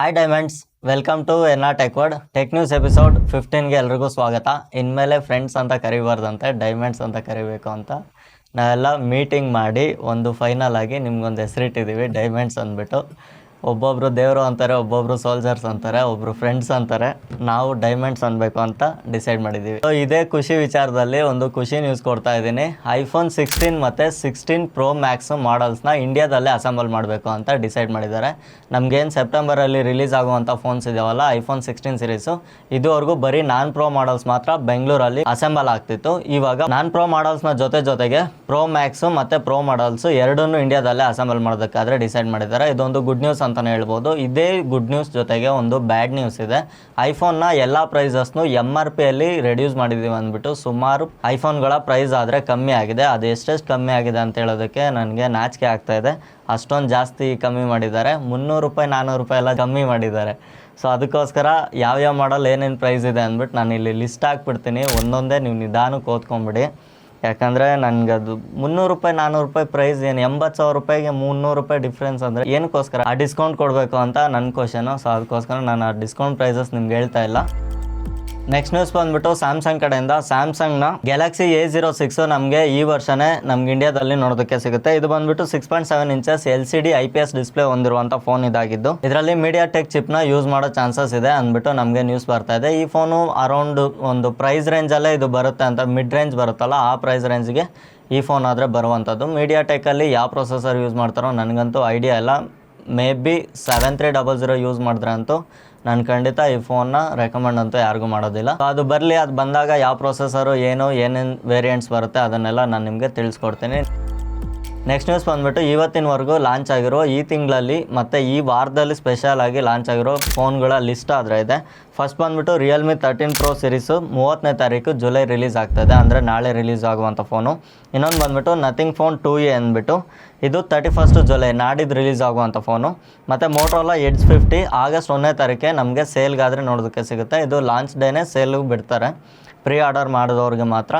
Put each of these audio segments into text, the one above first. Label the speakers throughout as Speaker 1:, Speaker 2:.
Speaker 1: Hi diamonds, welcome to NR tech word. Tech news episode 15ಗೆ ಎಲ್ರಿಗೂ ಸ್ವಾಗತ. ಇನ್ಮೇಲೆ ಫ್ರೆಂಡ್ಸ್ ಅಂತ ಕರಿಬಾರ್ದಂತೆ, ಡೈಮಂಡ್ಸ್ ಅಂತ ಕರಿಬೇಕು ಅಂತ ನಾವೆಲ್ಲ ಮೀಟಿಂಗ್ ಮಾಡಿ ಒಂದು ಫೈನಲ್ ಆಗಿ ನಿಮ್ಗೊಂದು ಹೆಸರಿಟ್ಟಿದ್ದೀವಿ, ಡೈಮಂಡ್ಸ್ ಅಂದ್ಬಿಟ್ಟು. ಒಬ್ಬೊಬ್ರು ದೇವರು ಅಂತಾರೆ, ಒಬ್ಬೊಬ್ರು ಸೋಲ್ಜರ್ಸ್ ಅಂತಾರೆ, ಒಬ್ಬರು ಫ್ರೆಂಡ್ಸ್ ಅಂತಾರೆ. ನಾವು ಡೈಮಂಡ್ಸ್ ಅನ್ಬೇಕು ಅಂತ ಡಿಸೈಡ್ ಮಾಡಿದ್ದೀವಿ. ಸೊ ಇದೇ ಖುಷಿ ವಿಚಾರದಲ್ಲಿ ಒಂದು ಖುಷಿ ನ್ಯೂಸ್ ಕೊಡ್ತಾ ಇದ್ದೀನಿ. ಐಫೋನ್ 16 ಮತ್ತು 16 ಪ್ರೋ ಮ್ಯಾಕ್ಸ್ ಮಾಡಲ್ಸ್ನ ಇಂಡಿಯಾದಲ್ಲೇ ಅಸೆಂಬಲ್ ಮಾಡಬೇಕು ಅಂತ ಡಿಸೈಡ್ ಮಾಡಿದ್ದಾರೆ. ನಮಗೇನು ಸೆಪ್ಟೆಂಬರಲ್ಲಿ ರಿಲೀಸ್ ಆಗುವಂಥ ಫೋನ್ಸ್ ಇದಾವಲ್ಲ, ಐಫೋನ್ 16 ಸೀರೀಸು, ಇದುವರೆಗೂ ಬರೀ ನಾನ್ ಪ್ರೋ ಮಾಡಲ್ಸ್ ಮಾತ್ರ ಬೆಂಗಳೂರಲ್ಲಿ ಅಸೆಂಬಲ್ ಆಗ್ತಿತ್ತು. ಇವಾಗ ನಾನ್ ಪ್ರೋ ಮಾಡಲ್ಸ್ನ ಜೊತೆಗೆ ಪ್ರೋ ಮ್ಯಾಕ್ಸು ಮತ್ತು ಪ್ರೋ ಮಾಡಲ್ಸು ಎರಡನ್ನೂ ಇಂಡಿಯಾದಲ್ಲೇ ಅಸೆಂಬಲ್ ಮಾಡೋದಕ್ಕಾದ್ರೆ ಡಿಸೈಡ್ ಮಾಡಿದ್ದಾರೆ. ಇದೊಂದು ಗುಡ್ ನ್ಯೂಸ್ ಅಂತಲೇ ಹೇಳ್ಬೋದು. ಇದೇ ಗುಡ್ ನ್ಯೂಸ್ ಜೊತೆಗೆ ಒಂದು ಬ್ಯಾಡ್ ನ್ಯೂಸ್ ಇದೆ. ಐಫೋನ್ನ ಎಲ್ಲ ಪ್ರೈಸಸ್ನು MRP ಅಲ್ಲಿ ರೆಡ್ಯೂಸ್ ಮಾಡಿದ್ದೀವಿ ಅಂದ್ಬಿಟ್ಟು ಸುಮಾರು ಐಫೋನ್ಗಳ ಪ್ರೈಸ್ ಆದರೆ ಕಮ್ಮಿ ಆಗಿದೆ. ಅದು ಎಷ್ಟೆಷ್ಟು ಕಮ್ಮಿ ಆಗಿದೆ ಅಂತ ಹೇಳೋದಕ್ಕೆ ನನಗೆ ನಾಚಿಕೆ ಆಗ್ತಾ ಇದೆ. ಅಷ್ಟೊಂದು ಜಾಸ್ತಿ ಕಮ್ಮಿ ಮಾಡಿದ್ದಾರೆ. 300 ರೂಪಾಯಿ 400 ರೂಪಾಯಿ ಎಲ್ಲ ಕಮ್ಮಿ ಮಾಡಿದ್ದಾರೆ. ಸೊ ಅದಕ್ಕೋಸ್ಕರ ಯಾವ್ಯಾವ ಮಾಡಲ್ ಏನೇನು ಪ್ರೈಸ್ ಇದೆ ಅಂದ್ಬಿಟ್ಟು ನಾನು ಇಲ್ಲಿ ಲಿಸ್ಟ್ ಹಾಕ್ಬಿಡ್ತೀನಿ. ಒಂದೊಂದೇ ನೀವು ನಿಧಾನಕ್ಕೆ ಓದ್ಕೊಂಬಿಡಿ. ಯಾಕಂದರೆ ನನಗೆ ಅದು 300 ರೂಪಾಯಿ 400 ರೂಪಾಯಿ ಪ್ರೈಸ್ ಏನು, 80,000 ರೂಪಾಯಿಗೆ 300 ರೂಪಾಯಿ ಡಿಫ್ರೆನ್ಸ್ ಅಂದರೆ ಏನಕ್ಕೋಸ್ಕರ ಆ ಡಿಸ್ಕೌಂಟ್ ಕೊಡಬೇಕು ಅಂತ ನನ್ನ ಕ್ವಶನು. ಸೊ ಅದಕ್ಕೋಸ್ಕರ ನಾನು ಆ ಡಿಸ್ಕೌಂಟ್ ಪ್ರೈಸಸ್ ನಿಮ್ಗೆ ಹೇಳ್ತಾ ಇಲ್ಲ. ನೆಕ್ಸ್ಟ್ ನ್ಯೂಸ್ ಬಂದ್ಬಿಟ್ಟು ಸ್ಯಾಮ್ಸಂಗ್ ಕಡೆಯಿಂದ. ಸ್ಯಾಮ್ಸಂಗ್ನ ಗ್ಯಾಲಕ್ಸಿ A06 ನಮಗೆ ಈ ವರ್ಷನೇ ನಮ್ಗೆ ಇಂಡಿಯಾದಲ್ಲಿ ನೋಡೋದಕ್ಕೆ ಸಿಗುತ್ತೆ. ಇದು ಬಂದ್ಬಿಟ್ಟು 6.7 ಇಂಚಸ್ LCD IPS ಡಿಸ್ಪ್ಲೇ ಹೊಂದಿರುವಂಥ ಫೋನ್ ಇದಾಗಿದ್ದು, ಇದರಲ್ಲಿ ಮೀಡಿಯಾಟೆಕ್ ಚಿಪ್ನ ಯೂಸ್ ಮಾಡೋ ಚಾನ್ಸಸ್ ಇದೆ ಅಂದ್ಬಿಟ್ಟು ನಮಗೆ ನ್ಯೂಸ್ ಬರ್ತಾ ಇದೆ. ಈ ಫೋನು ಅರೌಂಡ್ ಒಂದು ಪ್ರೈಸ್ ರೇಂಜಲ್ಲೇ ಇದು ಬರುತ್ತೆ ಅಂತ, ಮಿಡ್ ರೇಂಜ್ ಬರುತ್ತಲ್ಲ ಆ ಪ್ರೈಸ್ ರೇಂಜ್ಗೆ ಈ ಫೋನ್ ಆದರೆ ಬರುವಂಥದ್ದು. ಮೀಡಿಯಾಟೆಕಲ್ಲಿ ಯಾವ ಪ್ರೊಸೆಸರ್ ಯೂಸ್ ಮಾಡ್ತಾರೋ ನನಗಂತೂ ಐಡಿಯಾ ಇಲ್ಲ. ಮೇ ಬಿ 7300 ಯೂಸ್ ಮಾಡಿದ್ರೆ ಅಂತೂ ನಾನು ಖಂಡಿತ ಈ ಫೋನ್ನ ರೆಕಮೆಂಡ್ ಅಂತೂ ಯಾರಿಗೂ ಮಾಡೋದಿಲ್ಲ. ಅದು ಬರಲಿ, ಅದು ಬಂದಾಗ ಯಾವ ಪ್ರೊಸೆಸರು ಏನೇನು ವೇರಿಯಂಟ್ಸ್ ಬರುತ್ತೆ ಅದನ್ನೆಲ್ಲ ನಾನು ನಿಮಗೆ ತಿಳಿಸ್ಕೊಡ್ತೀನಿ. ನೆಕ್ಸ್ಟ್ ನ್ಯೂಸ್ ಬಂದ್ಬಿಟ್ಟು ಇವತ್ತಿನವರೆಗೂ ಲಾಂಚ್ ಆಗಿರೋ, ಈ ತಿಂಗಳಲ್ಲಿ ಮತ್ತು ಈ ವಾರದಲ್ಲಿ ಸ್ಪೆಷಲ್ ಆಗಿ ಲಾಂಚ್ ಆಗಿರೋ ಫೋನ್ಗಳ ಲಿಸ್ಟ್ ಆದರೆ ಇದೆ. ಫಸ್ಟ್ ಬಂದ್ಬಿಟ್ಟು ರಿಯಲ್ಮಿ 13 ಪ್ರೋ ಸೀರೀಸು 30ನೇ ತಾರೀಕು ಜುಲೈ ರಿಲೀಸ್ ಆಗ್ತಾಯಿದೆ, ಅಂದರೆ ನಾಳೆ ರಿಲೀಸ್ ಆಗುವಂಥ ಫೋನು. ಇನ್ನೊಂದು ಬಂದ್ಬಿಟ್ಟು ನಥಿಂಗ್ ಫೋನ್ 2A ಅಂದ್ಬಿಟ್ಟು ಇದು 31 ಜುಲೈ ನಾಡಿದ್ದು ರಿಲೀಸ್ ಆಗುವಂಥ ಫೋನು. ಮತ್ತು ಮೋಟೋರೋಲಾ ಎಡ್ಜ್ 50 ಆಗಸ್ಟ್ 1ನೇ ತಾರೀಕೆ ನಮಗೆ ಸೇಲ್ಗಾದರೆ ನೋಡೋದಕ್ಕೆ ಸಿಗುತ್ತೆ. ಇದು ಲಾಂಚ್ ಡೇನೇ ಸೇಲ್ಗೆ ಬಿಡ್ತಾರೆ, ಪ್ರೀ ಆರ್ಡರ್ ಮಾಡಿದವ್ರಿಗೆ ಮಾತ್ರ.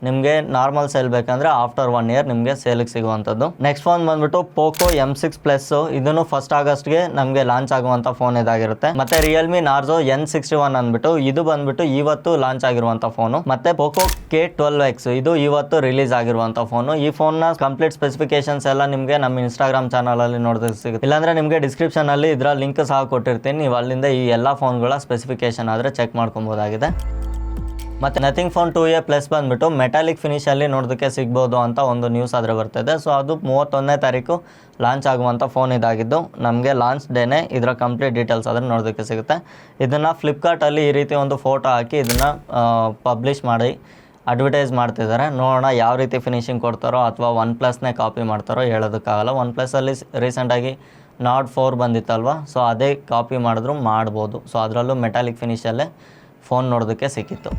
Speaker 1: ನಿಮಗೆ ನಾರ್ಮಲ್ ಸೇಲ್ ಬೇಕಂದರೆ ಆಫ್ಟರ್ 1 ಇಯರ್ ನಿಮಗೆ ಸೇಲಿಗೆ ಸಿಗುವಂಥದ್ದು. ನೆಕ್ಸ್ಟ್ ಫೋನ್ ಬಂದ್ಬಿಟ್ಟು ಪೋಕೋ M6 ಪ್ಲಸ್. ಇದನ್ನು 1 ಆಗಸ್ಟ್ಗೆ ನಮಗೆ ಲಾಂಚ್ ಆಗುವಂಥ ಫೋನ್ ಇದಾಗಿರುತ್ತೆ. ಮತ್ತು ರಿಯಲ್ಮಿ ನಾರ್ಜೋ N61 ಅಂದ್ಬಿಟ್ಟು ಇದು ಬಂದ್ಬಿಟ್ಟು ಇವತ್ತು ಲಾಂಚ್ ಆಗಿರುವಂಥ ಫೋನು. ಮತ್ತು ಪೋಕೋ K12X ಇದು ಇವತ್ತು ರಿಲೀಸ್ ಆಗಿರುವಂಥ ಫೋನು. ಈ ಫೋನ್ನ ಕಂಪ್ಲೀಟ್ ಸ್ಪೆಸಿಫಿಕೇಶನ್ಸ್ ಎಲ್ಲ ನಿಮಗೆ ನಮ್ಮ ಇನ್ಸ್ಟಾಗ್ರಾಮ್ ಚಾನಲಲ್ಲಿ ನೋಡೋದಕ್ಕೆ ಸಿಗುತ್ತೆ. ಇಲ್ಲಾಂದರೆ ನಿಮಗೆ ಡಿಸ್ಕ್ರಿಪ್ಷನಲ್ಲಿ ಇದರ ಲಿಂಕ್ ಸಹ ಕೊಟ್ಟಿರ್ತೀನಿ. ನೀವು ಅಲ್ಲಿಂದ ಈ ಎಲ್ಲ ಫೋನ್ಗಳ ಸ್ಪೆಸಿಫಿಕೇಶನ್ ಆದರೆ ಚೆಕ್ ಮಾಡ್ಕೊಬೋದಾಗಿದೆ. ಮತ್ತು ನಥಿಂಗ್ ಫೋನ್ 2A ಪ್ಲಸ್ ಬಂದುಬಿಟ್ಟು ಮೆಟಾಲಿಕ್ ಫಿನಿಷಲ್ಲಿ ನೋಡೋದಕ್ಕೆ ಸಿಗ್ಬೋದು ಅಂತ ಒಂದು ನ್ಯೂಸ್ ಆದರೆ ಬರ್ತಿದೆ. ಸೊ ಅದು 31ನೇ ತಾರೀಕು ಲಾಂಚ್ ಆಗುವಂಥ ಫೋನ್ ಇದಾಗಿದ್ದು, ನಮಗೆ ಲಾಂಚ್ ಡೇನೇ ಇದರ ಕಂಪ್ಲೀಟ್ ಡೀಟೇಲ್ಸ್ ಆದರೆ ನೋಡೋದಕ್ಕೆ ಸಿಗುತ್ತೆ. ಇದನ್ನು ಫ್ಲಿಪ್ಕಾರ್ಟಲ್ಲಿ ಈ ರೀತಿ ಒಂದು ಫೋಟೋ ಹಾಕಿ ಇದನ್ನು ಪಬ್ಲಿಷ್ ಮಾಡಿ ಅಡ್ವರ್ಟೈಸ್ ಮಾಡ್ತಿದ್ದಾರೆ. ನೋಡೋಣ ಯಾವ ರೀತಿ ಫಿನಿಷಿಂಗ್ ಕೊಡ್ತಾರೋ ಅಥವಾ OnePlusನೇ ಕಾಪಿ ಮಾಡ್ತಾರೋ ಹೇಳೋದಕ್ಕಾಗಲ್ಲ. OnePlusಲ್ಲಿ ರೀಸೆಂಟಾಗಿ Nord 4 ಬಂದಿತ್ತಲ್ವ, ಸೊ ಅದೇ ಕಾಪಿ ಮಾಡಿದ್ರು ಮಾಡ್ಬೋದು. ಸೊ ಅದರಲ್ಲೂ ಮೆಟಾಲಿಕ್ ಫಿನಿಷಲ್ಲೇ ಫೋನ್ ನೋಡೋದಕ್ಕೆ ಸಿಕ್ಕಿತ್ತು.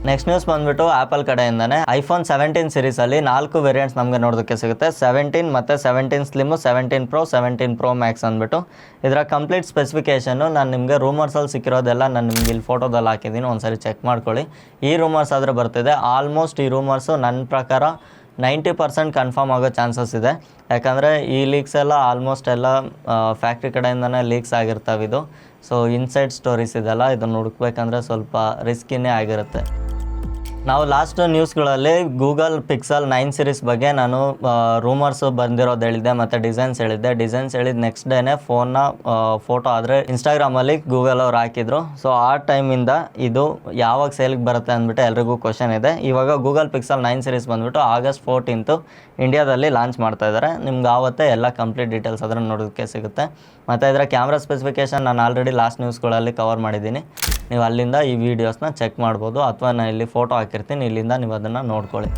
Speaker 1: ನೆಕ್ಸ್ಟ್ ನ್ಯೂಸ್ ಬಂದುಬಿಟ್ಟು ಆ್ಯಪಲ್ ಕಡೆಯಿಂದನೇ. ಐಫೋನ್ 17 ಸೀರೀಸಲ್ಲಿ 4 ವೇರಿಯಂಟ್ಸ್ ನಮಗೆ ನೋಡೋದಕ್ಕೆ ಸಿಗುತ್ತೆ. 17 ಮತ್ತು 17 ಸ್ಲಿಮ್ಮು, 17 ಪ್ರೋ, 17 ಪ್ರೋ ಮ್ಯಾಕ್ಸ್ ಅಂದ್ಬಿಟ್ಟು ಇದರ ಕಂಪ್ಲೀಟ್ ಸ್ಪೆಸಿಫಿಕೇಷನ್ನು ನಾನು ನಿಮಗೆ ರೂಮರ್ಸಲ್ಲಿ ಸಿಕ್ಕಿರೋದೆಲ್ಲ ನಾನು ನಿಮ್ಗೆ ಇಲ್ಲಿ ಫೋಟೋದಲ್ಲಿ ಹಾಕಿದ್ದೀನಿ, ಒಂದ್ಸರಿ ಚೆಕ್ ಮಾಡ್ಕೊಳ್ಳಿ. ಈ ರೂಮರ್ಸ್ ಆದರೆ ಬರ್ತಿದೆ. ಆಲ್ಮೋಸ್ಟ್ ಈ ರೂಮರ್ಸು ನನ್ನ ಪ್ರಕಾರ 90% ಕನ್ಫರ್ಮ್ ಆಗೋ ಚಾನ್ಸಸ್ ಇದೆ. ಯಾಕಂದರೆ ಈ ಲೀಕ್ಸ್ ಎಲ್ಲ ಆಲ್ಮೋಸ್ಟ್ ಎಲ್ಲ ಫ್ಯಾಕ್ಟ್ರಿ ಕಡೆಯಿಂದನೇ ಲೀಕ್ಸ್ ಆಗಿರ್ತವೆ ಇದು. ಸೊ ಇನ್ಸೈಡ್ ಸ್ಟೋರೀಸ್ ಇದೆಲ್ಲ, ಇದನ್ನು ಹುಡುಕ್ಬೇಕಂದ್ರೆ ಸ್ವಲ್ಪ ರಿಸ್ಕಿನೇ ಆಗಿರುತ್ತೆ. ನಾವು ಲಾಸ್ಟ್ ನ್ಯೂಸ್ಗಳಲ್ಲಿ ಗೂಗಲ್ ಪಿಕ್ಸೆಲ್ 9 ಸೀರೀಸ್ ಬಗ್ಗೆ ನಾನು ರೂಮರ್ಸು ಬಂದಿರೋದು ಹೇಳಿದ್ದೆ ಮತ್ತು ಡಿಸೈನ್ಸ್ ಹೇಳಿದ ನೆಕ್ಸ್ಟ್ ಡೇನೇ ಫೋನ್ನ ಫೋಟೋ ಆದರೆ ಇನ್ಸ್ಟಾಗ್ರಾಮಲ್ಲಿ ಗೂಗಲ್ ಅವ್ರು ಹಾಕಿದ್ರು. ಸೊ ಆ ಟೈಮಿಂದ ಇದು ಯಾವಾಗ ಸೇಲ್ಗೆ ಬರುತ್ತೆ ಅಂದ್ಬಿಟ್ಟು ಎಲ್ರಿಗೂ ಕ್ವಶನ್ ಇದೆ. ಇವಾಗ ಗೂಗಲ್ ಪಿಕ್ಸೆಲ್ 9 ಸೀರೀಸ್ ಬಂದುಬಿಟ್ಟು ಆಗಸ್ಟ್ 14 ಇಂಡಿಯಾದಲ್ಲಿ ಲಾಂಚ್ ಮಾಡ್ತಾ ಇದ್ದಾರೆ. ನಿಮ್ಗೆ ಆವತ್ತೇ ಎಲ್ಲ ಕಂಪ್ಲೀಟ್ ಡೀಟೇಲ್ಸ್ ಅದನ್ನು ನೋಡೋದಕ್ಕೆ ಸಿಗುತ್ತೆ. ಮತ್ತು ಇದರ ಕ್ಯಾಮ್ರಾ ಸ್ಪೆಸಿಫಿಕೇಷನ್ ನಾನು ಆಲ್ರೆಡಿ ಲಾಸ್ಟ್ ನ್ಯೂಸ್ಗಳಲ್ಲಿ ಕವರ್ ಮಾಡಿದ್ದೀನಿ. ನೀವು ಅಲ್ಲಿಂದ ಈ ವಿಡಿಯೋಸ್ನ ಚೆಕ್ ಮಾಡ್ಬೋದು, ಅಥವಾ ನಾನು ಇಲ್ಲಿ ಫೋಟೋ ಹಾಕಿರ್ತೀನಿ, ಇಲ್ಲಿಂದ ನೀವು ಅದನ್ನು ನೋಡ್ಕೊಳ್ಳಿ.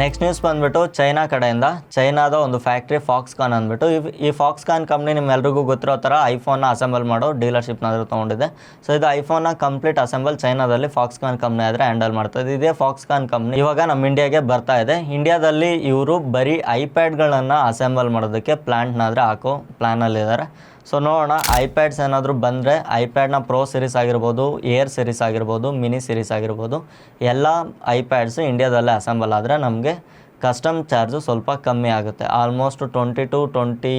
Speaker 1: ನೆಕ್ಸ್ಟ್ ನ್ಯೂಸ್ ಬಂದುಬಿಟ್ಟು ಚೈನಾ ಕಡೆಯಿಂದ. ಚೈನಾದ ಒಂದು ಫ್ಯಾಕ್ಟ್ರಿ ಫಾಕ್ಸ್ಕಾನ್ ಅಂದ್ಬಿಟ್ಟು, ಈ ಫಾಕ್ಸ್ಕಾನ್ ಕಂಪ್ನಿ ನಿಮ್ಮೆಲ್ರಿಗೂ ಗೊತ್ತಿರೋ ಥರ ಐಫೋನ್ನ ಅಸೆಂಬಲ್ ಮಾಡೋ ಡೀಲರ್ಶಿಪ್ನಾದರೂ ತೊಗೊಂಡಿದೆ. ಸೊ ಇದು ಐಫೋನ್ನ ಕಂಪ್ಲೀಟ್ ಅಸೆಂಬಲ್ ಚೈನಾದಲ್ಲಿ ಫಾಕ್ಸ್ಕಾನ್ ಕಂಪ್ನಿ ಆದರೆ ಹ್ಯಾಂಡಲ್ ಮಾಡ್ತಾಯಿದೆ. ಇದೇ ಫಾಕ್ಸ್ಕಾನ್ ಕಂಪ್ನಿ ಇವಾಗ ನಮ್ಮ ಇಂಡಿಯಾಗೆ ಬರ್ತಾ ಇದೆ. ಇಂಡಿಯಾದಲ್ಲಿ ಇವರು ಬರೀ ಐಪ್ಯಾಡ್ಗಳನ್ನು ಅಸೆಂಬಲ್ ಮಾಡೋದಕ್ಕೆ ಪ್ಲ್ಯಾಂಟ್ನಾದರೆ ಹಾಕೋ ಪ್ಲ್ಯಾನಲ್ಲಿದ್ದಾರೆ. ಸೊ ನೋಡೋಣ, ಐಪ್ಯಾಡ್ಸ್ ಏನಾದರೂ ಬಂದರೆ ಐಪ್ಯಾಡ್ನ ಪ್ರೋ ಸೀರೀಸ್ ಆಗಿರ್ಬೋದು, ಏರ್ ಸೀರೀಸ್ ಆಗಿರ್ಬೋದು, ಮಿನಿ ಸೀರೀಸ್ ಆಗಿರ್ಬೋದು, ಎಲ್ಲ ಐಪ್ಯಾಡ್ಸು ಇಂಡಿಯಾದಲ್ಲೇ ಅಸೆಂಬಲ್ ಆದರೆ ನಮಗೆ ಕಸ್ಟಮ್ ಚಾರ್ಜು ಸ್ವಲ್ಪ ಕಮ್ಮಿ ಆಗುತ್ತೆ. ಆಲ್ಮೋಸ್ಟ್ 20 to 20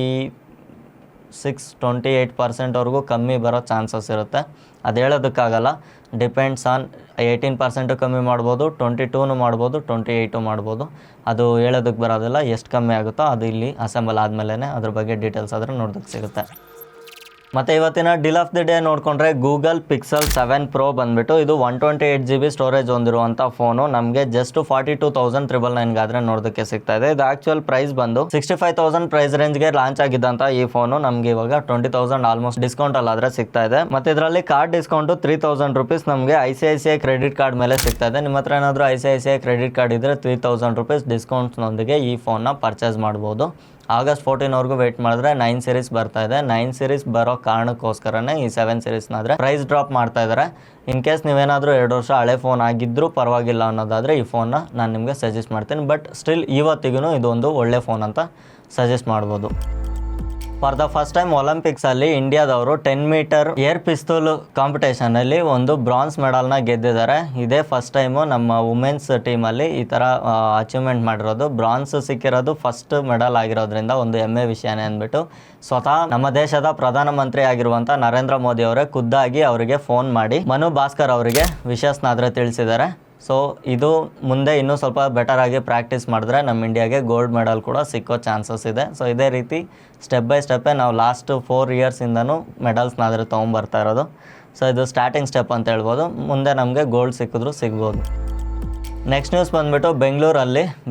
Speaker 1: 28% ಕಮ್ಮಿ ಬರೋ ಚಾನ್ಸಸ್ ಇರುತ್ತೆ. ಅದು ಹೇಳೋದಕ್ಕಾಗಲ್ಲ, ಡಿಪೆಂಡ್ಸ್ ಆನ್ 18% ಕಮ್ಮಿ ಮಾಡ್ಬೋದು, 22 ಮಾಡ್ಬೋದು, 28 ಮಾಡ್ಬೋದು. ಅದು ಹೇಳೋದಕ್ಕೆ ಬರೋದಿಲ್ಲ. ಎಷ್ಟು ಕಮ್ಮಿ ಆಗುತ್ತೋ ಅದು ಇಲ್ಲಿ ಅಸೆಂಬಲ್ ಆದಮೇಲೆ ಅದ್ರ ಬಗ್ಗೆ ಡೀಟೇಲ್ಸ್ ಆದರೆ ನೋಡೋದಕ್ಕೆ ಸಿಗುತ್ತೆ. ಮತ್ತು ಇವತ್ತಿನ ಡೀಲ್ ಆಫ್ ದಿ ಡೇ ನೋಡಿಕೊಂಡ್ರೆ ಗೂಗಲ್ ಪಿಕ್ಸೆಲ್ 7 Pro ಬಂದುಬಿಟ್ಟು ಇದು 128 GB ಸ್ಟೋರೇಜ್ ಹೊಂದಿರುವಂಥ ಫೋನು ನಮಗೆ ಜಸ್ಟ್ 42,999 ಆದರೆ ನೋಡೋದಕ್ಕೆ ಸಿಗ್ತಾ ಇದೆ. ಇದು ಆ್ಯಕ್ಚುಯಲ್ ಪ್ರೈಸ್ ಬಂದು 65,000 ಪ್ರೈಸ್ ರೇಂಜ್ಗೆ ಲಾಂಚ್ ಆಗಿದ್ದಂಥ ಈ ಫೋನು ನಮಗೆ ಇವಾಗ 20,000 ಆಲ್ಮೋಸ್ಟ್ ಡಿಸ್ಕೌಂಟಲ್ಲಾದರೆ ಸಿಗ್ತಾ ಇದೆ. ಮತ್ತು ಇದರಲ್ಲಿ ಕಾರ್ಡ್ ಡಿಸ್ಕೌಂಟು 3,000 ರೂಪೀಸ್ ನಮಗೆ ICICI ಕ್ರೆಡಿಟ್ ಕಾರ್ಡ್ ಮೇಲೆ ಸಿಗ್ತಾ ಇದೆ. ನಿಮ್ಮ ಹತ್ರ ಏನಾದರೂ ICICI ಕ್ರೆಡಿಟ್ ಕಾರ್ಡ್ ಇದ್ದರೆ 3,000 ರೂಪೀಸ್ ಡಿಸ್ಕೌಂಟ್ನೊಂದಿಗೆ ಈ ಫೋನ್ನ ಪರ್ಚೇಸ್ ಮಾಡ್ಬೋದು. August 14 ವೇಟ್ ಮಾಡಿದ್ರೆ 9 ಸೀರೀಸ್ ಬರ್ತಾ ಇದೆ. 9 ಸೀರೀಸ್ ಬರೋ ಕಾರಣಕ್ಕೋಸ್ಕರನೇ ಈ 7 ಸೀರೀಸ್ನಾದರೆ ಪ್ರೈಸ್ ಡ್ರಾಪ್ ಮಾಡ್ತಾ ಇದ್ದಾರೆ. ಇನ್ ಕೇಸ್ ನೀವೇನಾದರೂ 2 ವರ್ಷ ಹಳೆ ಫೋನ್ ಆಗಿದ್ದರೂ ಪರವಾಗಿಲ್ಲ ಅನ್ನೋದಾದರೆ ಈ ಫೋನ್ನ ನಾನು ನಿಮಗೆ ಸಜೆಸ್ಟ್ ಮಾಡ್ತೀನಿ. ಬಟ್ ಸ್ಟಿಲ್ ಇವತ್ತಿಗೂ ಇದೊಂದು ಒಳ್ಳೆ ಫೋನ್ ಅಂತ ಸಜೆಸ್ಟ್ ಮಾಡ್ಬೋದು. ಫಾರ್ ದ ಫಸ್ಟ್ ಟೈಮ್ ಒಲಿಂಪಿಕ್ಸಲ್ಲಿ ಇಂಡಿಯಾದವರು 10 ಮೀಟರ್ ಏರ್ ಪಿಸ್ತೂಲ್ ಕಾಂಪಿಟೇಷನಲ್ಲಿ ಒಂದು ಬ್ರಾನ್ಸ್ ಮೆಡಲ್ನ ಗೆದ್ದಿದ್ದಾರೆ. ಇದೇ ಫಸ್ಟ್ ಟೈಮು ನಮ್ಮ ವುಮೆನ್ಸ್ ಟೀಮಲ್ಲಿ ಈ ಥರ ಅಚೀವ್ಮೆಂಟ್ ಮಾಡಿರೋದು. ಬ್ರಾನ್ಸ್ ಸಿಕ್ಕಿರೋದು ಫಸ್ಟ್ ಮೆಡಲ್ ಆಗಿರೋದ್ರಿಂದ ಒಂದು ಹೆಮ್ಮೆ ವಿಷಯನೇ ಅಂದ್ಬಿಟ್ಟು ಸ್ವತಃ ನಮ್ಮ ದೇಶದ ಪ್ರಧಾನಮಂತ್ರಿ ಆಗಿರುವಂಥ ನರೇಂದ್ರ ಮೋದಿ ಅವರೇ ಖುದ್ದಾಗಿ ಅವರಿಗೆ ಫೋನ್ ಮಾಡಿ ಮನು ಭಾಸ್ಕರ್ ಅವರಿಗೆ ವಿಶಸ್ನಾದರೆ ತಿಳಿಸಿದ್ದಾರೆ. ಸೊ ಇದು ಮುಂದೆ ಇನ್ನೂ ಸ್ವಲ್ಪ ಬೆಟರ್ ಆಗಿ ಪ್ರಾಕ್ಟೀಸ್ ಮಾಡಿದ್ರೆ ನಮ್ಮ ಇಂಡಿಯಾಗೆ ಗೋಲ್ಡ್ ಮೆಡಲ್ ಕೂಡ ಸಿಕ್ಕೋ ಚಾನ್ಸಸ್ ಇದೆ. ಸೊ ಇದೇ ರೀತಿ ಸ್ಟೆಪ್ ಬೈ ಸ್ಟೆಪ್ಪೇ ನಾವು ಲಾಸ್ಟ್ 4 ಇಯರ್ಸಿಂದನೂ ಮೆಡಲ್ಸ್ನಾದರೆ ತೊಗೊಂಬರ್ತಾ ಇರೋದು. ಸೊ ಇದು ಸ್ಟಾರ್ಟಿಂಗ್ ಸ್ಟೆಪ್ ಅಂತ ಹೇಳ್ಬೋದು. ಮುಂದೆ ನಮಗೆ ಗೋಲ್ಡ್ ಸಿಕ್ಕಿದ್ರೂ ಸಿಗ್ಬೋದು. ನೆಕ್ಸ್ಟ್ ನ್ಯೂಸ್ ಬಂದುಬಿಟ್ಟು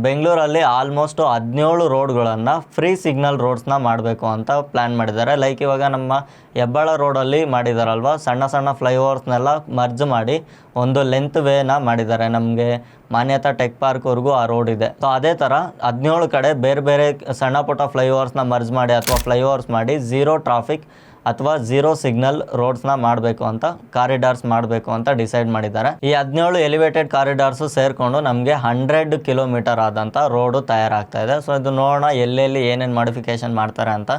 Speaker 1: ಬೆಂಗಳೂರಲ್ಲಿ ಆಲ್ಮೋಸ್ಟು 17 ರೋಡ್ಗಳನ್ನು ಫ್ರೀ ಸಿಗ್ನಲ್ ರೋಡ್ಸ್ನ ಮಾಡಬೇಕು ಅಂತ ಪ್ಲ್ಯಾನ್ ಮಾಡಿದ್ದಾರೆ. ಲೈಕ್ ಇವಾಗ ನಮ್ಮ ಹೆಬ್ಬಾಳ ರೋಡಲ್ಲಿ ಮಾಡಿದಾರಲ್ವ, ಸಣ್ಣ ಸಣ್ಣ ಫ್ಲೈಓವರ್ಸ್ನೆಲ್ಲ ಮರ್ಜ್ ಮಾಡಿ ಒಂದು ಲೆಂತ್ ವೇನ ಮಾಡಿದ್ದಾರೆ. ನಮಗೆ ಮಾನ್ಯತಾ ಟೆಕ್ ಪಾರ್ಕ್ವರೆಗೂ ಆ ರೋಡ್ ಇದೆ. ಸೊ ಅದೇ ಥರ 17 ಕಡೆ ಬೇರೆ ಬೇರೆ ಸಣ್ಣ ಪುಟ್ಟ ಫ್ಲೈಓವರ್ಸ್ನ ಮರ್ಜ್ ಮಾಡಿ ಅಥವಾ ಫ್ಲೈಓವರ್ಸ್ ಮಾಡಿ ಝೀರೋ ಟ್ರಾಫಿಕ್ ಅಥವಾ ಝೀರೋ ಸಿಗ್ನಲ್ ರೋಡ್ಸ್ನ ಮಾಡಬೇಕು ಅಂತ, ಕಾರಿಡಾರ್ಸ್ ಮಾಡಬೇಕು ಅಂತ ಡಿಸೈಡ್ ಮಾಡಿದ್ದಾರೆ. ಈ 17 ಎಲಿವೇಟೆಡ್ ಕಾರಿಡಾರ್ಸು ಸೇರಿಕೊಂಡು ನಮಗೆ 100 ಕಿಲೋಮೀಟರ್ ಆದಂಥ ರೋಡು ತಯಾರಾಗ್ತಾ ಇದೆ. ಸೊ ಇದು ನೋಡೋಣ ಎಲ್ಲೆಲ್ಲಿ ಏನೇನು ಮಾಡಿಫಿಕೇಶನ್ ಮಾಡ್ತಾರೆ ಅಂತ.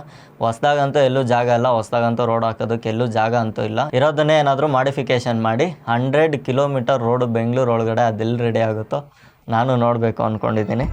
Speaker 1: ಹೊಸ್ದಾಗಂತೂ ಎಲ್ಲೂ ಜಾಗ ಇಲ್ಲ, ಹೊಸ್ದಾಗಂತೂ ರೋಡ್ ಹಾಕೋದಕ್ಕೆ ಎಲ್ಲೂ ಜಾಗ ಅಂತೂ ಇಲ್ಲ. ಇರೋದನ್ನೇ ಏನಾದರೂ ಮಾಡಿಫಿಕೇಶನ್ ಮಾಡಿ 100 ಕಿಲೋಮೀಟರ್ ರೋಡು ಬೆಂಗಳೂರು ಒಳಗಡೆ ಅದೆಲ್ಲಿ ರೆಡಿ ಆಗುತ್ತೋ ನಾನು ನೋಡಬೇಕು ಅಂದ್ಕೊಂಡಿದ್ದೀನಿ.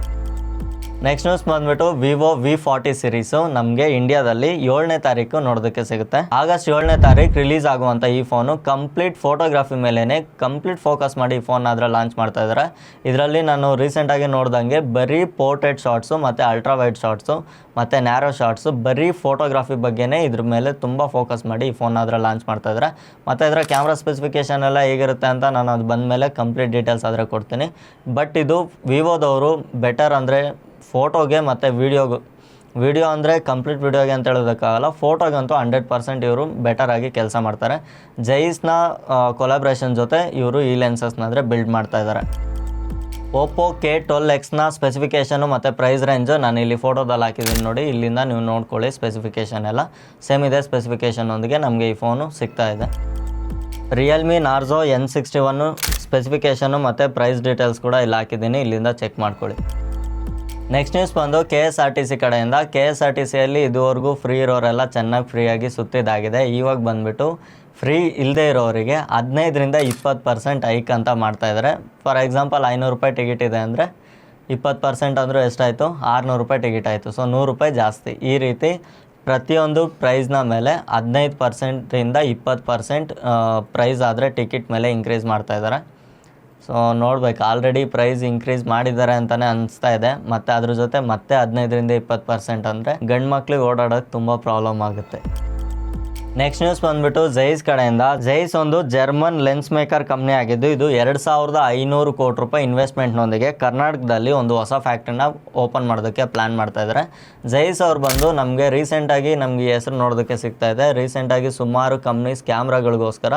Speaker 1: ನೆಕ್ಸ್ಟ್ ನ್ಯೂಸ್ ಬಂದ್ಬಿಟ್ಟು ವಿವೋ V40 ಸೀರೀಸು ನಮಗೆ ಇಂಡಿಯಾದಲ್ಲಿ 7ನೇ ತಾರೀಕು ನೋಡೋದಕ್ಕೆ ಸಿಗುತ್ತೆ. ಆಗಸ್ಟ್ 7ನೇ ತಾರೀಕು ರಿಲೀಸ್ ಆಗುವಂಥ ಈ ಫೋನು ಕಂಪ್ಲೀಟ್ ಫೋಟೋಗ್ರಫಿ ಮೇಲೇ ಕಂಪ್ಲೀಟ್ ಫೋಕಸ್ ಮಾಡಿ ಈ ಫೋನ್ ಆದರೆ ಲಾಂಚ್ ಮಾಡ್ತಾ ಇದ್ದಾರೆ. ಇದರಲ್ಲಿ ನಾನು ರೀಸೆಂಟಾಗಿ ನೋಡ್ದಂಗೆ ಬರೀ ಪೋರ್ಟ್ರೇಟ್ ಶಾರ್ಟ್ಸು ಮತ್ತು ಅಲ್ಟ್ರಾ ವೈಡ್ ಶಾರ್ಟ್ಸು ಮತ್ತು ನ್ಯಾರೋ ಶಾರ್ಟ್ಸು ಬರೀ ಫೋಟೋಗ್ರಫಿ ಬಗ್ಗೆನೇ ಇದ್ರ ಮೇಲೆ ತುಂಬ ಫೋಕಸ್ ಮಾಡಿ ಈ ಫೋನ್ ಆದರೆ ಲಾಂಚ್ ಮಾಡ್ತಾ ಇದ್ದಾರೆ. ಮತ್ತು ಇದರ ಕ್ಯಾಮ್ರಾ ಸ್ಪೆಸಿಫಿಕೇಷನ್ ಎಲ್ಲ ಹೇಗಿರುತ್ತೆ ಅಂತ ನಾನು ಅದು ಬಂದ ಮೇಲೆ ಕಂಪ್ಲೀಟ್ ಡೀಟೇಲ್ಸ್ ಆದರೆ ಕೊಡ್ತೀನಿ. ಬಟ್ ಇದು ವಿವೋದವರು ಬೆಟರ್ ಅಂದರೆ ಫೋಟೋಗೆ ಮತ್ತು ವಿಡಿಯೋ ಅಂದರೆ ಕಂಪ್ಲೀಟ್ ವಿಡಿಯೋಗೆ ಅಂತ ಹೇಳೋದಕ್ಕಾಗಲ್ಲ, ಫೋಟೋಗಂತೂ 100% ಇವರು ಬೆಟರಾಗಿ ಕೆಲಸ ಮಾಡ್ತಾರೆ. ಜೈಸ್ನ ಕೊಲಾಬ್ರೇಷನ್ ಜೊತೆ ಇವರು ಈ ಲೆನ್ಸಸ್ನಾದರೆ ಬಿಲ್ಡ್ ಮಾಡ್ತಾ ಇದ್ದಾರೆ. ಓಪೋ K12Xನ ಸ್ಪೆಸಿಫಿಕೇಷನು ಮತ್ತು ಪ್ರೈಸ್ ರೇಂಜು ನಾನು ಇಲ್ಲಿ ಫೋಟೋದಲ್ಲಿ ಹಾಕಿದ್ದೀನಿ ನೋಡಿ, ಇಲ್ಲಿಂದ ನೀವು ನೋಡ್ಕೊಳ್ಳಿ. ಸ್ಪೆಸಿಫಿಕೇಷನ್ ಎಲ್ಲ ಸೇಮ್ ಇದೆ. ಸ್ಪೆಸಿಫಿಕೇಷನ್ನೊಂದಿಗೆ ನಮಗೆ ಈ ಫೋನು ಸಿಗ್ತಾ ಇದೆ. ರಿಯಲ್ಮಿ ನಾರ್ಜೋ N61 ಸ್ಪೆಸಿಫಿಕೇಷನು ಮತ್ತು ಪ್ರೈಸ್ ಡೀಟೇಲ್ಸ್ ಕೂಡ ಇಲ್ಲಿ ಹಾಕಿದ್ದೀನಿ, ಇಲ್ಲಿಂದ ಚೆಕ್ ಮಾಡ್ಕೊಳ್ಳಿ. ನೆಕ್ಸ್ಟ್ ನ್ಯೂಸ್ ಬಂದು KSRTC ಕಡೆಯಿಂದ. KSRTCಯಲ್ಲಿ ಇದುವರೆಗೂ ಫ್ರೀ ಇರೋರೆಲ್ಲ ಚೆನ್ನಾಗಿ ಫ್ರೀಯಾಗಿ ಸುತ್ತಿದ್ದಾಗಿದೆ. ಇವಾಗ ಬಂದುಬಿಟ್ಟು ಫ್ರೀ ಇಲ್ಲದೆ ಇರೋರಿಗೆ 15-20% ಹೈಕ್ ಅಂತ ಮಾಡ್ತಾಯಿದ್ದಾರೆ. ಫಾರ್ ಎಕ್ಸಾಂಪಲ್ 500 ರೂಪಾಯಿ ಟಿಕೆಟ್ ಇದೆ ಅಂದರೆ 20% ಅಂದರೂ ಎಷ್ಟಾಯಿತು, 600 ರೂಪಾಯಿ ಟಿಕೆಟ್ ಆಯಿತು. ಸೊ 100 ರೂಪಾಯಿ ಜಾಸ್ತಿ. ಈ ರೀತಿ ಪ್ರತಿಯೊಂದು ಪ್ರೈಸ್ನ ಮೇಲೆ 15%ಇಂದ 20% ಪ್ರೈಸ್ ಆದರೆ ಟಿಕೆಟ್ ಮೇಲೆ ಇನ್ಕ್ರೀಸ್ ಮಾಡ್ತಾಯಿದ್ದಾರೆ. ಸೊ ನೋಡ್ಬೇಕು, ಆಲ್ರೆಡಿ ಪ್ರೈಸ್ ಇನ್ಕ್ರೀಸ್ ಮಾಡಿದ್ದಾರೆ ಅಂತಲೇ ಅನಿಸ್ತಾ ಇದೆ. ಮತ್ತು ಅದ್ರ ಜೊತೆ ಮತ್ತೆ 15-20% ಅಂದರೆ ಗಂಡು ಮಕ್ಳಿಗೆ ಓಡಾಡೋಕ್ಕೆ ತುಂಬ ಪ್ರಾಬ್ಲಮ್ ಆಗುತ್ತೆ. ನೆಕ್ಸ್ಟ್ ನ್ಯೂಸ್ ಬಂದುಬಿಟ್ಟು ಝೈಸ್ ಕಡೆಯಿಂದ. ಝೈಸ್ ಒಂದು ಜರ್ಮನ್ ಲೆನ್ಸ್ ಮೇಕರ್ ಕಂಪ್ನಿ ಆಗಿದ್ದು ಇದು 2,500 ಕೋಟಿ ರೂಪಾಯಿ ಇನ್ವೆಸ್ಟ್ಮೆಂಟ್ನೊಂದಿಗೆ ಕರ್ನಾಟಕದಲ್ಲಿ ಒಂದು ಹೊಸ ಫ್ಯಾಕ್ಟ್ರಿನ ಓಪನ್ ಮಾಡೋದಕ್ಕೆ ಪ್ಲ್ಯಾನ್ ಮಾಡ್ತಾ ಇದ್ದಾರೆ. ಝೈಸ್ ಅವ್ರು ಬಂದು ನಮಗೆ ರೀಸೆಂಟಾಗಿ ನಮಗೆ ಹೆಸರು ನೋಡೋದಕ್ಕೆ ಸಿಗ್ತಾ ಇದೆ. ರೀಸೆಂಟಾಗಿ ಸುಮಾರು ಕಂಪ್ನೀಸ್ ಕ್ಯಾಮ್ರಾಗಳಿಗೋಸ್ಕರ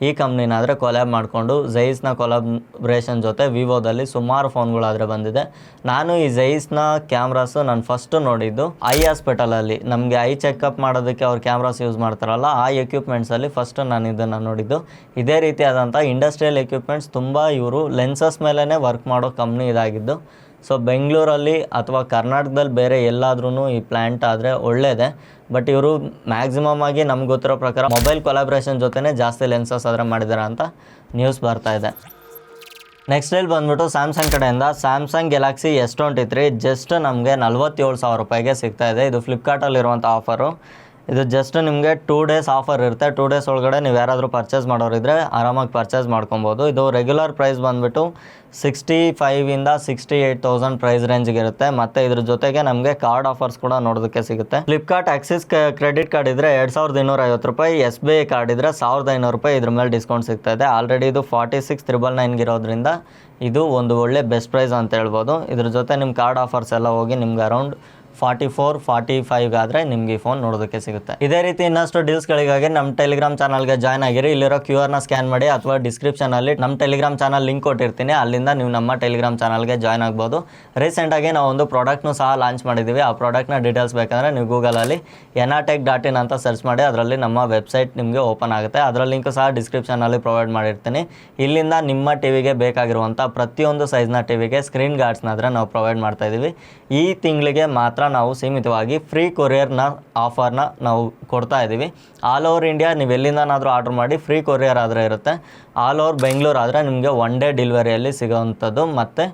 Speaker 1: ಈ ಕಂಪ್ನಿನಾದರೆ ಕೊಲ್ಯಾಬ್ ಮಾಡಿಕೊಂಡು ಝೈಸ್ನ ಕೊಲಾಬ್ರೇಷನ್ ಜೊತೆ ವಿವೋದಲ್ಲಿ ಸುಮಾರು ಫೋನ್ಗಳಾದರೆ ಬಂದಿದೆ. ನಾನು ಈ ಝೈಸ್ನ ಕ್ಯಾಮ್ರಾಸು ನಾನು ಫಸ್ಟು ನೋಡಿದ್ದು ಐ ಹಾಸ್ಪಿಟಲಲ್ಲಿ ನಮಗೆ ಐ ಚೆಕಪ್ ಮಾಡೋದಕ್ಕೆ ಅವ್ರು ಕ್ಯಾಮ್ರಾಸ್ ಯೂಸ್ ಮಾಡ್ತಾರಲ್ಲ, ಆ ಎಕ್ವಿಪ್ಮೆಂಟ್ಸಲ್ಲಿ ಫಸ್ಟ್ ನಾನು ಇದನ್ನು ನೋಡಿದ್ದು. ಇದೇ ರೀತಿಯಾದಂಥ ಇಂಡಸ್ಟ್ರಿಯಲ್ ಎಕ್ವಿಪ್ಮೆಂಟ್ಸ್ ತುಂಬ ಇವರು ಲೆನ್ಸಸ್ ಮೇಲೇ ವರ್ಕ್ ಮಾಡೋ ಕಂಪ್ನಿ ಇದಾಗಿದ್ದು. ಸೊ ಬೆಂಗಳೂರಲ್ಲಿ ಅಥವಾ ಕರ್ನಾಟಕದಲ್ಲಿ ಬೇರೆ ಎಲ್ಲಾದ್ರೂ ಈ ಪ್ಲ್ಯಾಂಟ್ ಆದರೆ ಒಳ್ಳೆಯದೇ. ಬಟ್ ಇವರು ಮ್ಯಾಕ್ಸಿಮಮ್ ಆಗಿ ನಮ್ಗೆ ಗೊತ್ತಿರೋ ಪ್ರಕಾರ ಮೊಬೈಲ್ ಕೊಲಾಬ್ರೇಷನ್ ಜೊತೆನೇ ಜಾಸ್ತಿ ಲೆನ್ಸಸ್ ಆದರೆ ಮಾಡಿದ್ದಾರೆ ಅಂತ ನ್ಯೂಸ್ ಬರ್ತಾ ಇದೆ. ನೆಕ್ಸ್ಟ್ ಇಲ್ಲಿ ಬಂದ್ಬಿಟ್ಟು ಸ್ಯಾಮ್ಸಂಗ್ ಕಡೆಯಿಂದ. ಸ್ಯಾಮ್ಸಂಗ್ ಗ್ಯಾಲಕ್ಸಿ S23 ಜಸ್ಟ್ ನಮಗೆ 47,000 ರೂಪಾಯಿಗೆ ಸಿಗ್ತಾ ಇದೆ. ಇದು ಫ್ಲಿಪ್ಕಾರ್ಟಲ್ಲಿರುವಂಥ ಆಫರು. ಇದು ಜಸ್ಟ್ ನಿಮಗೆ 2 ಡೇಸ್ ಆಫರ್ ಇರುತ್ತೆ. 2 ಡೇಸ್ ಒಳಗಡೆ ನೀವು ಯಾರಾದರೂ ಪರ್ಚೇಸ್ ಮಾಡೋರಿದ್ರೆ ಆರಾಮಾಗಿ ಪರ್ಚೇಸ್ ಮಾಡ್ಕೊಬೋದು. ಇದು ರೆಗ್ಯುಲರ್ ಪ್ರೈಸ್ ಬಂದುಬಿಟ್ಟು 65,000 68,000 ಪ್ರೈಸ್ ರೇಂಜ್ಗೆ ಇರುತ್ತೆ. ಮತ್ತು ಇದ್ರ ಜೊತೆಗೆ ನಮಗೆ ಕಾರ್ಡ್ ಆಫರ್ಸ್ ಕೂಡ ನೋಡೋದಕ್ಕೆ ಸಿಗುತ್ತೆ. ಫ್ಲಿಪ್ಕಾರ್ಟ್ ಆಕ್ಸಿಸ್ ಕ್ರೆಡಿಟ್ ಕಾರ್ಡ್ ಇದ್ದರೆ 2,250 ರೂಪಾಯಿ, SBI ಕಾರ್ಡ್ ಇದ್ದರೆ 1,500 ರೂಪಾಯಿ ಇದ್ರ ಮೇಲೆ ಡಿಸ್ಕೌಂಟ್ ಸಿಗ್ತಾ ಇದೆ. ಆಲ್ರೆಡಿ ಇದು 46,999 ಇರೋದ್ರಿಂದ ಇದು ಒಂದು ಒಳ್ಳೆ ಬೆಸ್ಟ್ ಪ್ರೈಸ್ ಅಂತ ಹೇಳ್ಬೋದು. ಇದ್ರ ಜೊತೆ ನಿಮ್ಮ ಕಾರ್ಡ್ ಆಫರ್ಸ್ ಎಲ್ಲ ಹೋಗಿ ನಿಮ್ಗೆ ಅರೌಂಡ್ 44-45 ಆದರೆ ನಿಮಗೆ ಈ ಫೋನ್ ನೋಡೋದಕ್ಕೆ ಸಿಗುತ್ತೆ. ಇದೇ ರೀತಿ ಇನ್ನಷ್ಟು ಡೀಲ್ಸ್ಗಳಿಗಾಗಿ ನಮ್ಮ ಟೆಲಿಗ್ರಾಮ್ ಚಾನಲ್ಗೆ ಜಾಯ್ನ್ ಆಗಿರಿ. ಇಲ್ಲಿರೋ QR ಸ್ಕ್ಯಾನ್ ಮಾಡಿ ಅಥವಾ ಡಿಸ್ಕ್ರಿಪ್ಷನಲ್ಲಿ ನಮ್ಮ ಟೆಲಿಗ್ರಾಮ್ ಚಾನಲ್ ಲಿಂಕ್ ಕೊಟ್ಟಿರ್ತೀನಿ, ಅಲ್ಲಿಂದ ನೀವು ನಮ್ಮ ಟೆಲಿಗ್ರಾಮ್ ಚಾನಲ್ಗೆ ಜಾಯ್ನ್ ಆಗ್ಬೋದು. ರೀಸೆಂಟಾಗಿ ನಾವು ಒಂದು ಪ್ರಾಡಕ್ಟ್ನು ಸಹ ಲಾಂಚ್ ಮಾಡಿದ್ದೀವಿ. ಆ ಪ್ರಾಡಕ್ಟ್ನ ಡೀಟೇಲ್ಸ್ ಬೇಕಂದರೆ ನೀವು ಗೂಗಲಲ್ಲಿ enatech.in ಅಂತ ಸರ್ಚ್ ಮಾಡಿ ಅದರಲ್ಲಿ ನಮ್ಮ ವೆಬ್ಸೈಟ್ ನಿಮಗೆ ಓಪನ್ ಆಗುತ್ತೆ. ಅದರ ಲಿಂಕ್ ಸಹ ಡಿಸ್ಕ್ರಿಪ್ಷನಲ್ಲಿ ಪ್ರೊವೈಡ್ ಮಾಡಿರ್ತೀನಿ. ಇಲ್ಲಿಂದ ನಿಮ್ಮ ಟಿವಿಗೆ ಬೇಕಾಗಿರುವಂಥ ಪ್ರತಿಯೊಂದು ಸೈಜ್ನ ಟಿವಿಗೆ ಸ್ಕ್ರೀನ್ ಗಾರ್ಡ್ಸ್ನಾದರೆ ನಾವು ಪ್ರೊವೈಡ್ ಮಾಡ್ತಾಯಿದ್ದೀವಿ. ಈ ತಿಂಗಳಿಗೆ ಮಾತ್ರ ನಾವು ಸೀಮಿತವಾಗಿ ಫ್ರೀ ಕೊರಿಯರ್ನ ಆಫರ್ನ ನಾವು ಕೊಡ್ತಾ ಇದ್ದೀವಿ. ಆಲ್ ಓವರ್ ಇಂಡಿಯಾ ನೀವು ಎಲ್ಲಿಂದನಾದರೂ ಆರ್ಡ್ರ್ ಮಾಡಿ ಫ್ರೀ ಕೊರಿಯರ್ ಆದರೆ ಇರುತ್ತೆ. ಆಲ್ ಓವರ್ ಬೆಂಗಳೂರು ಆದರೆ ನಿಮಗೆ 1 ಡೇ ಡೆಲಿವರಿಯಲ್ಲಿ ಸಿಗೋವಂಥದ್ದು. ಮತ್ತು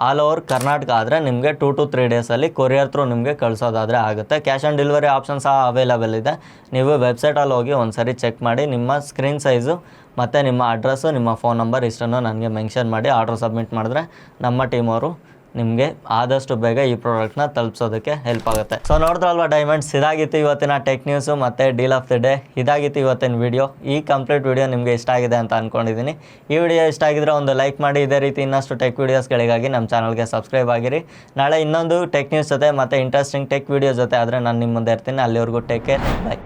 Speaker 1: ಆಲ್ ಓವರ್ ಕರ್ನಾಟಕ ಆದರೆ ನಿಮಗೆ 2 to 3 ಡೇಸಲ್ಲಿ ಕೊರಿಯರ್ ಥ್ರೂ ನಿಮಗೆ ಕಳಿಸೋದಾದರೆ ಆಗುತ್ತೆ. ಕ್ಯಾಶ್ ಆನ್ ಡೆಲಿವರಿ ಆಪ್ಷನ್ ಸಹ ಅವೈಲೇಬಲ್ ಇದೆ. ನೀವು ವೆಬ್ಸೈಟಲ್ಲಿ ಹೋಗಿ ಒಂದು ಸರಿ ಚೆಕ್ ಮಾಡಿ ನಿಮ್ಮ ಸ್ಕ್ರೀನ್ ಸೈಜು ಮತ್ತು ನಿಮ್ಮ ಅಡ್ರೆಸ್ಸು, ನಿಮ್ಮ ಫೋನ್ ನಂಬರ್ ಇಷ್ಟನ್ನು ನನಗೆ ಮೆನ್ಷನ್ ಮಾಡಿ ಆರ್ಡ್ರ್ ಸಬ್ಮಿಟ್ ಮಾಡಿದ್ರೆ ನಮ್ಮ ಟೀಮ್ ಅವರು ನಿಮಗೆ ಆದಷ್ಟು ಬೇಗ ಈ ಪ್ರಾಡಕ್ಟ್ನ ತಲುಪಿಸೋದಕ್ಕೆ ಹೆಲ್ಪ್ ಆಗುತ್ತೆ. ಸೊ ನೋಡಿದ್ರಲ್ವ ಡೈಮಂಡ್ಸ್, ಇದಾಗಿತ್ತು ಇವತ್ತಿನ ಟೆಕ್ ನ್ಯೂಸು ಮತ್ತು ಡೀಲ್ ಆಫ್ ದಿ ಡೇ. ಇದಾಗಿತ್ತು ಇವತ್ತಿನ ವಿಡಿಯೋ. ಈ ಕಂಪ್ಲೀಟ್ ವಿಡಿಯೋ ನಿಮಗೆ ಇಷ್ಟ ಆಗಿದೆ ಅಂತ ಅಂದ್ಕೊಂಡಿದ್ದೀನಿ. ಈ ವಿಡಿಯೋ ಇಷ್ಟ ಆಗಿದ್ರೆ ಒಂದು ಲೈಕ್ ಮಾಡಿ. ಇದೇ ರೀತಿ ಇನ್ನಷ್ಟು ಟೆಕ್ ವೀಡಿಯೋಸ್ಗಳಿಗಾಗಿ ನಮ್ಮ ಚಾನಲ್ಗೆ ಸಬ್ಸ್ಕ್ರೈಬ್ ಆಗಿರಿ. ನಾಳೆ ಇನ್ನೊಂದು ಟೆಕ್ ನ್ಯೂಸ್ ಜೊತೆ ಮತ್ತು ಇಂಟ್ರೆಸ್ಟಿಂಗ್ ಟೆಕ್ ವೀಡಿಯೋ ಜೊತೆ ಆದರೆ ನಾನು ನಿಮ್ಮ ಮುಂದೆ ಇರ್ತೀನಿ. ಅಲ್ಲಿವರೆಗೂ ಟೇಕ್ ಕೇರ್, ಬೈ.